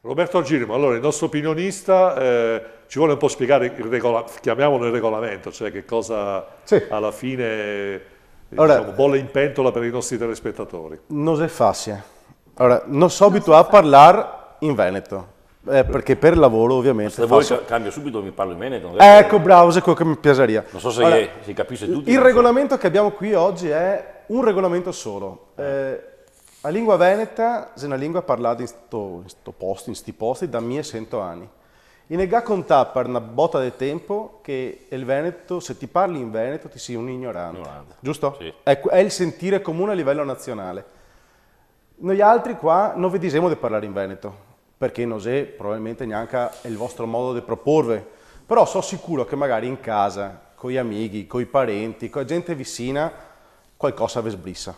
Roberto Argirimo, allora il nostro opinionista ci vuole un po' spiegare il regolamento, chiamiamolo il regolamento, cioè che cosa Sí. alla fine, Ahora, diciamo, bolle in pentola per i nostri telespettatori. non è facile. Allora, non so abituato a parlare in Veneto, perché per lavoro ovviamente Se vuoi faccio... cambio subito, mi parlo in Veneto. non è- Ecco, bravo, è quello che mi piacerebbe. Non so se, Allora, si capisce tutti. il non so. regolamento che abbiamo qui oggi è un regolamento solo. La lingua veneta è una lingua parlata in sti posti da 1100 anni. In ega contà per una botta di tempo che il Veneto, se ti parli in Veneto, ti sei un ignorante. Giusto? Sì. È il sentire comune a livello nazionale. Noi altri qua non vedremo di parlare in Veneto, perché non è probabilmente neanche il vostro modo di proporre. Però sono sicuro che magari in casa, con gli amici, con i parenti, con la gente vicina, qualcosa vi sbrissa.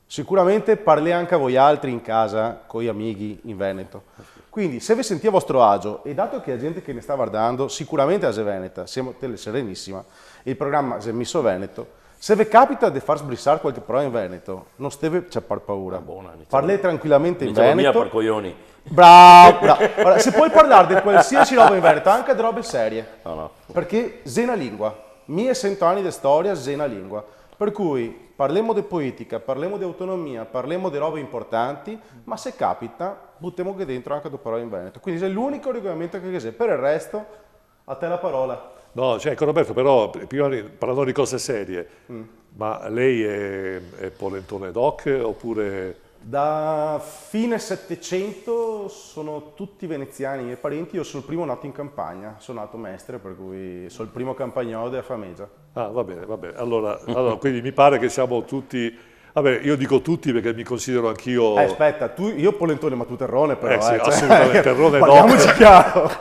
Sicuramente parli anche a voi altri in casa, con gli amici in Veneto. Quindi se vi sentite a vostro agio, e dato che la gente che ne sta guardando sicuramente è veneta, siamo tele serenissima, il programma è messo Veneto, se vi capita di far sbrissare qualche parola in Veneto, non deve c'è per paura. Parlete tranquillamente in Iniziamo mia Veneto. per coglioni. Bravo, bravo. Allora, se puoi parlare di qualsiasi roba in Veneto, anche di robe serie, No. perché è una lingua, 1100 anni di storia è una lingua, per cui parliamo di politica, parliamo di autonomia, parliamo di robe importanti, ma se capita, buttiamo che dentro anche due parole in Veneto. Quindi è l'unico regolamento che c'è, per il resto, a te la parola. No, cioè, ecco Roberto, però, prima parlando di cose serie, ma lei è polentone doc oppure... Da fine 700 sono tutti veneziani i miei parenti, io sono il primo nato in campagna, sono nato Mestre, per cui sono il primo campagnolo della famiglia. Ah, va bene, va bene. Allora, quindi mi pare che siamo tutti... Vabbè, io dico tutti perché mi considero anch'io... Aspetta, io polentone ma tu terrone però, sì, cioè, assolutamente, terrone parliamoci doc. chiaro.